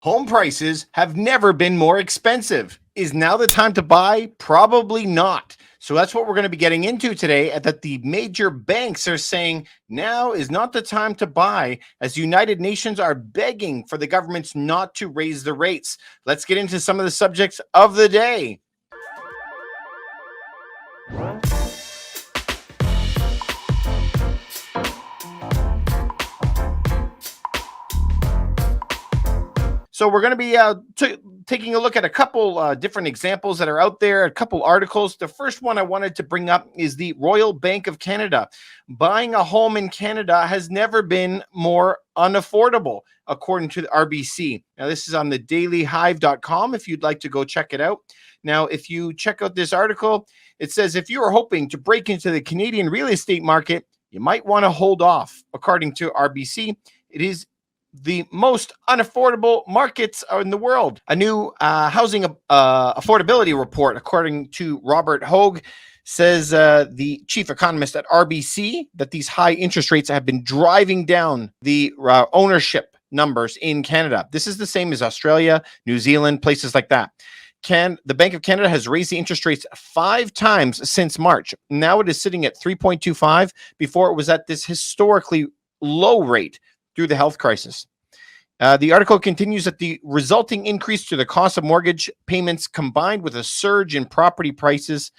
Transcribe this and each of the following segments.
Home prices have never been more expensive. Is now the time to buy? Probably not. So that's what we're going to be getting into today. That the major banks are saying now is not the time to buy, as United Nations are begging for the governments not to raise the rates. Let's get into some of the subjects of the day. So we're going to be taking a look at a couple different examples that are out there, a couple articles. The first one I wanted to bring up is the Royal Bank of Canada. Buying a home in Canada has never been more unaffordable, according to the RBC. Now, this is on the dailyhive.com if you'd like to go check it out. Now, if you check out this article, it says if you are hoping to break into the Canadian real estate market, you might want to hold off. According to RBC, it is the most unaffordable markets in the world. A new housing affordability report, according to Robert Hogue, says the chief economist at RBC that these high interest rates have been driving down the ownership numbers in Canada. This is the same as Australia, New Zealand, places like that. The Bank of Canada has raised the interest rates 5 times since March. Now it is sitting at 3.25. Before it was at this historically low rate through the health crisis. The article continues that the resulting increase to the cost of mortgage payments combined with a surge in property prices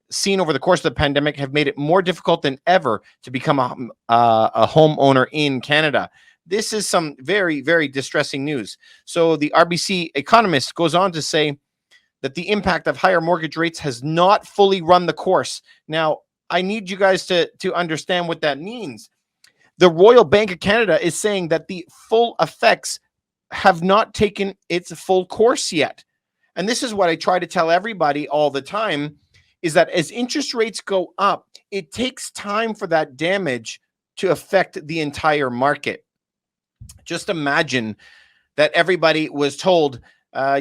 seen over the course of the pandemic have made it more difficult than ever to become a homeowner in Canada. This is some very, very distressing news. So the RBC economist goes on to say that the impact of higher mortgage rates has not fully run the course. Now, I need you guys to understand what that means. The Royal Bank of Canada is saying that the full effects have not taken its full course yet. And this is what I try to tell everybody all the time, is that as interest rates go up, it takes time for that damage to affect the entire market. Just imagine that everybody was told,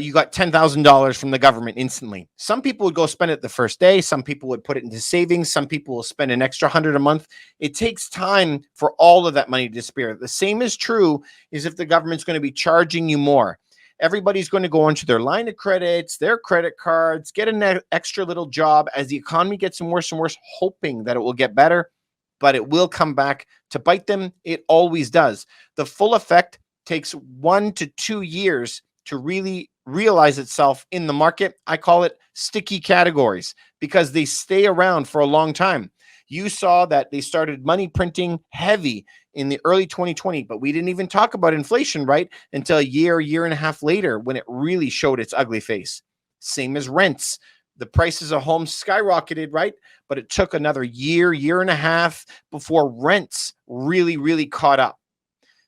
you got $10,000 from the government instantly. Some people would go spend it the first day. Some people would put it into savings. Some people will spend an extra $100 a month. It takes time for all of that money to disappear. The same is true is if the government's going to be charging you more. Everybody's going to go into their line of credits, their credit cards, get an extra little job as the economy gets worse and worse, hoping that it will get better, but it will come back to bite them. It always does. The full effect takes 1 to 2 years to really realize itself in the market. I call it sticky categories because they stay around for a long time. You saw that they started money printing heavy in the early 2020, but we didn't even talk about inflation, right? Until a year and a half later when it really showed its ugly face. Same as rents. The prices of homes skyrocketed, right? But it took another year and a half before rents really caught up.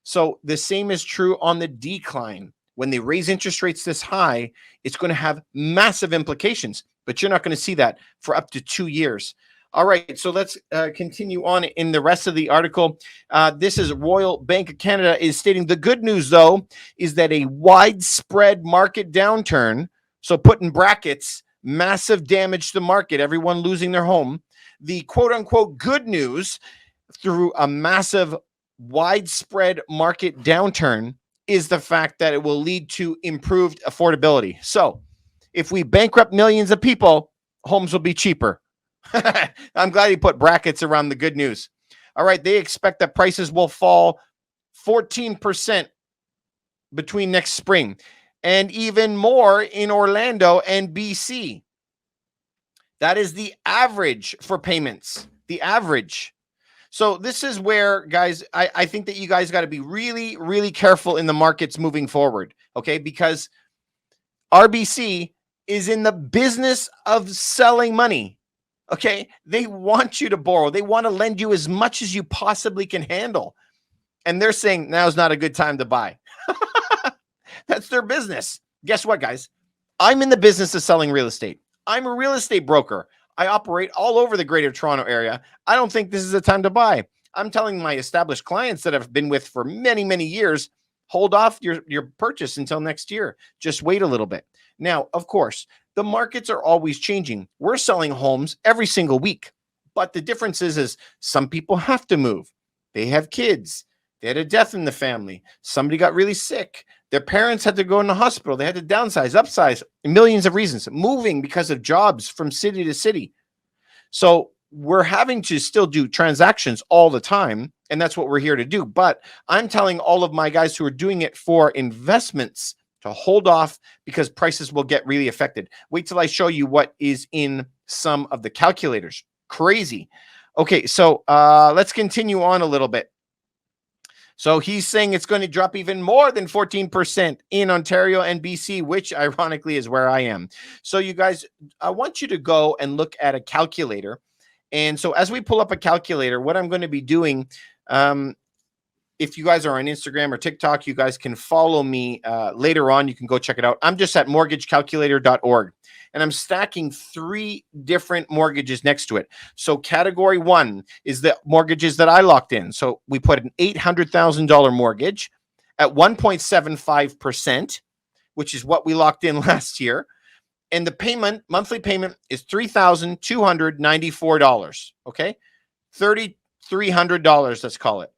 So the same is true on the decline. When they raise interest rates this high, it's going to have massive implications, but you're not going to see that for up to 2 years. All right, so let's continue on in the rest of the article. This is Royal Bank of Canada is stating the good news, though, is that a widespread market downturn, so put in brackets, massive damage to the market, everyone losing their home. The quote-unquote good news through a massive widespread market downturn is the fact that it will lead to improved affordability. So if we bankrupt millions of people, homes will be cheaper. I'm glad you put brackets around the good news. All right, they expect that prices will fall 14% between next spring and even more in Orlando and BC. That is the average for payments, the average. So this is where, guys, I think that you guys got to be really careful in the markets moving forward, okay? Because RBC is in the business of selling money, okay? They want you to borrow. They want to lend you as much as you possibly can handle. And they're saying now's not a good time to buy. That's their business. Guess what, guys? I'm in the business of selling real estate. I'm a real estate broker. I operate all over the greater Toronto area. I don't think this is the time to buy. I'm telling my established clients that I've been with for many years, hold off your purchase until next year. Just wait a little bit. Now, of course, the markets are always changing. We're selling homes every single week. But the difference is some people have to move. They have kids. They had a death in the family. Somebody got really sick. Their parents had to go in the hospital. They had to downsize, upsize, millions of reasons. Moving because of jobs from city to city. So we're having to still do transactions all the time. And that's what we're here to do. But I'm telling all of my guys who are doing it for investments to hold off because prices will get really affected. Wait till I show you what is in some of the calculators. Crazy. Okay, so let's continue on a little bit. So he's saying it's going to drop even more than 14% in Ontario and BC, which ironically is where I am. So you guys, I want you to go and look at a calculator. And so as we pull up a calculator, what I'm going to be doing, if you guys are on Instagram or TikTok, you guys can follow me later on. You can go check it out. I'm just at mortgagecalculator.org. And I'm stacking 3 different mortgages next to it. So category 1 is the mortgages that I locked in. So we put an $800,000 mortgage at 1.75%, which is what we locked in last year. And the monthly payment is $3,294. Okay. $3,300, let's call it.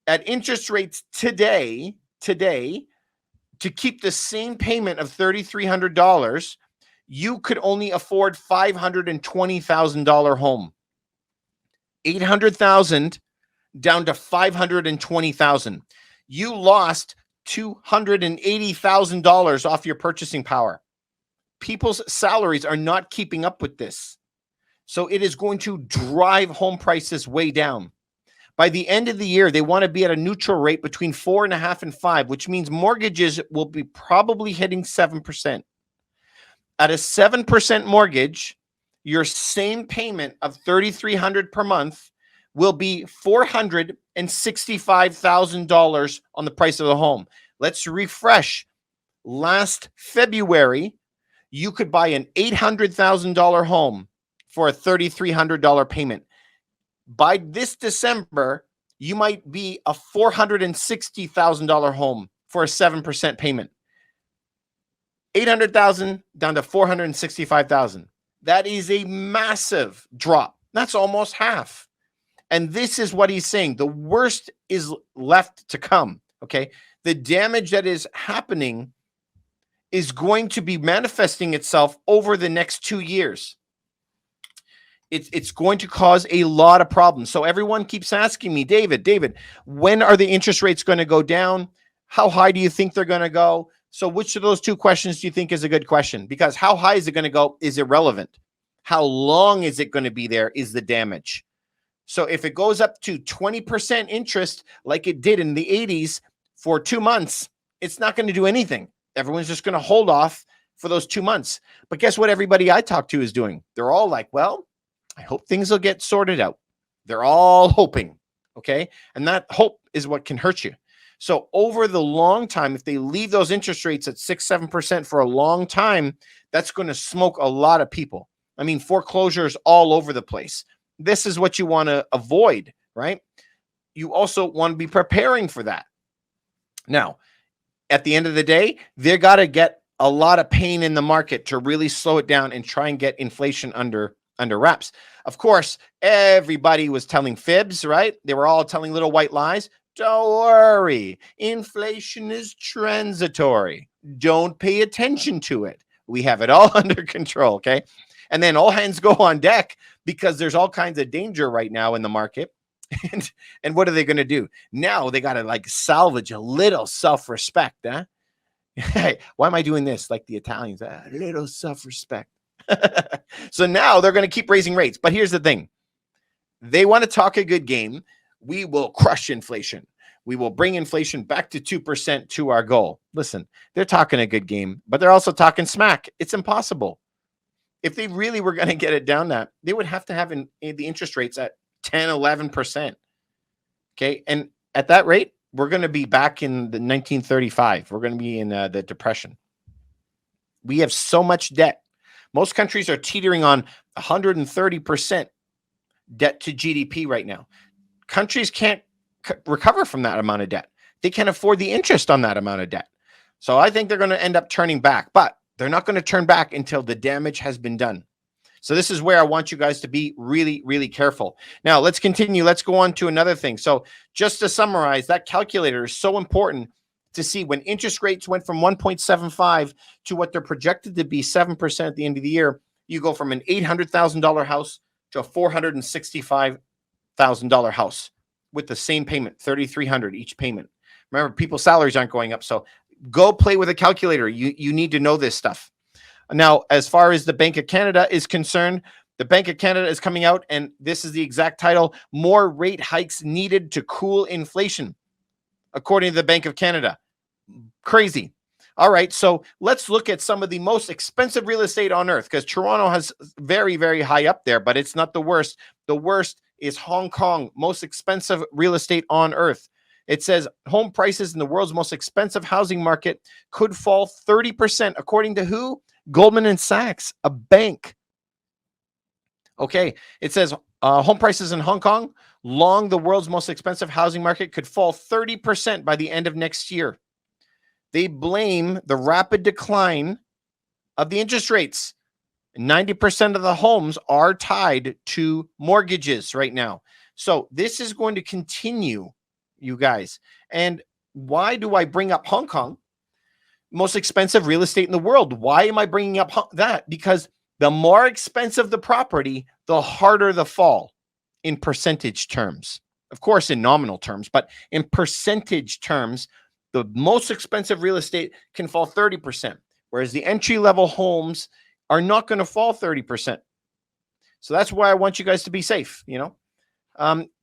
At interest rates today, to keep the same payment of $3,300, you could only afford $520,000 home. $800,000 down to $520,000. You lost $280,000 off your purchasing power. People's salaries are not keeping up with this. So it is going to drive home prices way down. By the end of the year, they want to be at a neutral rate between 4.5% and 5%, which means mortgages will be probably hitting 7%. At a 7% mortgage, your same payment of $3,300 per month will be $465,000 on the price of the home. Let's refresh. Last February, you could buy an $800,000 home for a $3,300 payment. By this December, you might be a $460,000 home for a 7% payment. $800,000 down to $465,000. That is a massive drop. That's almost half. And this is what he's saying. The worst is left to come. Okay. The damage that is happening is going to be manifesting itself over the next 2 years. It's going to cause a lot of problems. So everyone keeps asking me, David, when are the interest rates going to go down? How high do you think they're going to go? So which of those 2 questions do you think is a good question? Because how high is it going to go is irrelevant. How long is it going to be there is the damage. So if it goes up to 20% interest like it did in the 80s for 2 months, it's not going to do anything. Everyone's just going to hold off for those 2 months. But guess what everybody I talk to is doing? They're all like, well, I hope things will get sorted out. They're all hoping, okay? And that hope is what can hurt you. So over the long time, if they leave those interest rates at 6-7% for a long time, that's going to smoke a lot of people. I mean, foreclosures all over the place. This is what you want to avoid, right? You also want to be preparing for that. Now, at the end of the day, they got to get a lot of pain in the market to really slow it down and try and get inflation under wraps. Of course, everybody was telling fibs, right? They were all telling little white lies. Don't worry. Inflation is transitory. Don't pay attention to it. We have it all under control, okay? And then all hands go on deck because there's all kinds of danger right now in the market. And what are they going to do? Now they got to like salvage a little self-respect, huh? Hey, why am I doing this? Like the Italians, a little self-respect. So now they're going to keep raising rates. But here's the thing. They want to talk a good game. We will crush inflation. We will bring inflation back to 2% to our goal. Listen, they're talking a good game, but they're also talking smack. It's impossible. If they really were going to get it down that, they would have to have the interest rates at 10, 11%. Okay. And at that rate, we're going to be back in the 1935. We're going to be in the Depression. We have so much debt. Most countries are teetering on 130% debt to GDP right now. Countries can't recover from that amount of debt. They can't afford the interest on that amount of debt. So I think they're going to end up turning back, but they're not going to turn back until the damage has been done. So this is where I want you guys to be really, really careful. Now, let's continue. Let's go on to another thing. So just to summarize, that calculator is so important to see when interest rates went from 1.75 to what they're projected to be 7% at the end of the year. You go from an $800,000 house to a $465,000 house with the same payment, $3,300 each payment. Remember, people's salaries aren't going up. So go play with a calculator. You need to know this stuff. Now, as far as the Bank of Canada is concerned, the Bank of Canada is coming out, and this is the exact title: more rate hikes needed to cool inflation, according to the Bank of Canada. Crazy. All right, so let's look at some of the most expensive real estate on earth, because Toronto has very, very high up there, but it's not the worst. The worst is Hong Kong, most expensive real estate on earth. It says home prices in the world's most expensive housing market could fall 30%, according to who? Goldman and Sachs, a bank. Okay, it says home prices in Hong Kong, the world's most expensive housing market, could fall 30% by the end of next year. They blame the rapid decline of the interest rates. 90% of the homes are tied to mortgages right now. So this is going to continue, you guys. And why do I bring up Hong Kong? Most expensive real estate in the world. Why am I bringing up that? Because the more expensive the property, the harder the fall in percentage terms. Of course, in nominal terms, but in percentage terms, the most expensive real estate can fall 30%, whereas the entry-level homes are not going to fall 30%. So that's why I want you guys to be safe,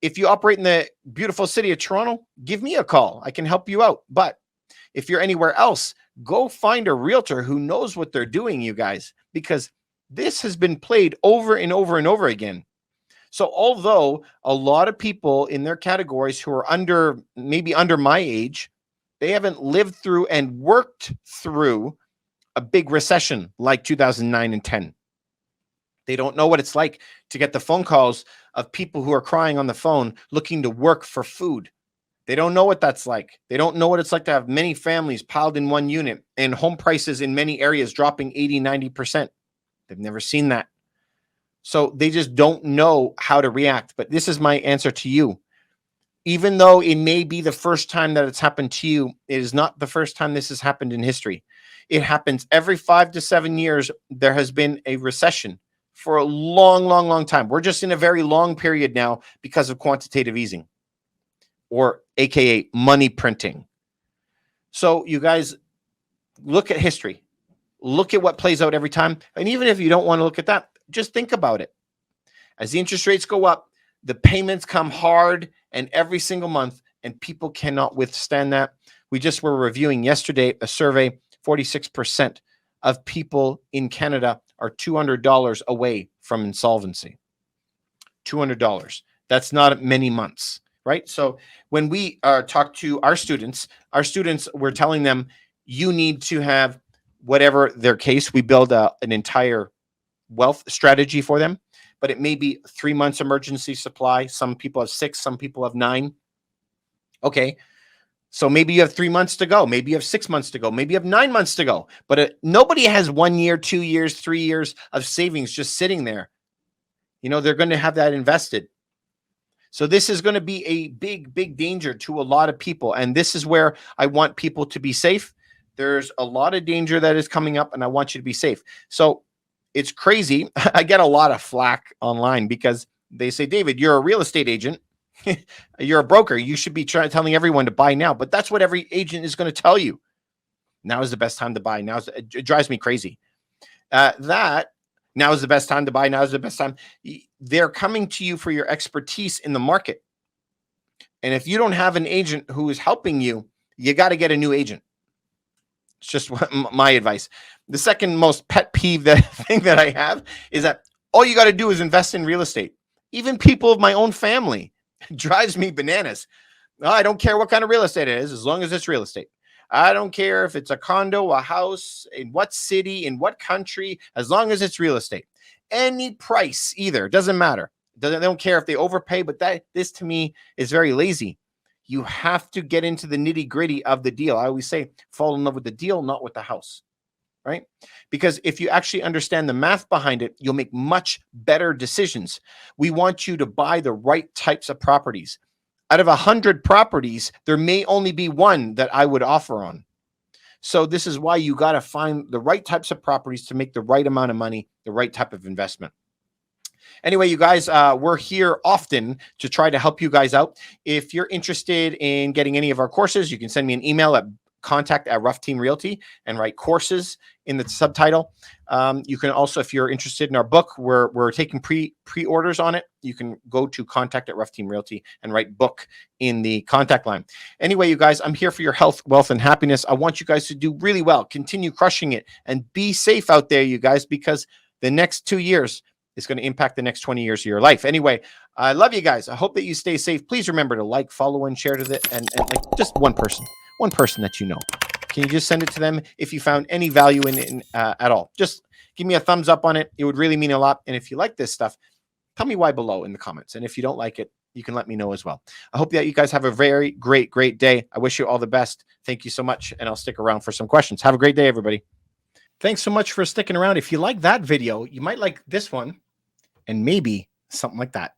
If you operate in the beautiful city of Toronto, give me a call. I can help you out. But if you're anywhere else, go find a realtor who knows what they're doing, you guys, because this has been played over and over and over again. So although a lot of people in their categories who are maybe under my age, they haven't lived through and worked through a big recession like 2009 and 10. They don't know what it's like to get the phone calls of people who are crying on the phone looking to work for food. They don't know what that's like. They don't know what it's like to have many families piled in one unit and home prices in many areas dropping 80, 90%. They've never seen that. So they just don't know how to react. But this is my answer to you. Even though it may be the first time that it's happened to you, it is not the first time this has happened in history. It happens every 5 to 7 years. There has been a recession for a long, long, long time. We're just in a very long period now because of quantitative easing, or AKA money printing. So you guys look at history. Look at what plays out every time. And even if you don't want to look at that, just think about it. As the interest rates go up, the payments come hard and every single month, and people cannot withstand that. We just were reviewing yesterday a survey, 46% of people in Canada are $200 away from insolvency. $200. That's not many months, right? So when we talk to our students, we're telling them, you need to have whatever their case. We build an entire wealth strategy for them, but it may be 3 months emergency supply. Some people have 6, some people have 9. Okay. So maybe you have 3 months to go. Maybe you have 6 months to go. Maybe you have 9 months to go. But nobody has 1 year, 2 years, 3 years of savings just sitting there. They're going to have that invested. So this is going to be a big, big danger to a lot of people. And this is where I want people to be safe. There's a lot of danger that is coming up, and I want you to be safe. So it's crazy. I get a lot of flack online because they say, David, you're a real estate agent. You're a broker. You should be telling everyone to buy now. But that's what every agent is going to tell you. Now is the best time to buy. It drives me crazy. Now is the best time to buy. Now is the best time. They're coming to you for your expertise in the market. And if you don't have an agent who is helping you, you got to get a new agent. It's just my advice. The second most pet peeve thing that I have is that all you got to do is invest in real estate. Even people of my own family, it drives me bananas. I don't care what kind of real estate it is, as long as it's real estate. I don't care if it's a condo, a house, in what city, in what country, as long as it's real estate. Any price either, doesn't matter. They don't care if they overpay, but this to me is very lazy. You have to get into the nitty gritty of the deal. I always say, fall in love with the deal, not with the house. right? Because if you actually understand the math behind it, you'll make much better decisions. We want you to buy the right types of properties. Out of 100 properties, there may only be one that I would offer on. So this is why you got to find the right types of properties to make the right amount of money, the right type of investment. Anyway, you guys, we're here often to try to help you guys out. If you're interested in getting any of our courses, you can send me an email at contact@Ruff Team Realty and write courses in the subtitle. You can also, if you're interested in our book, we're taking pre-orders on it. You can go to contact@Ruff Team Realty and write book in the contact line. Anyway, you guys, I'm here for your health, wealth, and happiness. I want you guys to do really well, continue crushing it, and be safe out there, you guys, because the next 2 years is going to impact the next 20 years of your life. Anyway, I love you guys. I hope that you stay safe. Please remember to like, follow, and share to and like just one person that you know. Can you just send it to them if you found any value in at all? Just give me a thumbs up on it. It would really mean a lot. And if you like this stuff, tell me why below in the comments. And if you don't like it, you can let me know as well. I hope that you guys have a very great day. I wish you all the best. Thank you so much. And I'll stick around for some questions. Have a great day, everybody. Thanks so much for sticking around. If you like that video, you might like this one and maybe something like that.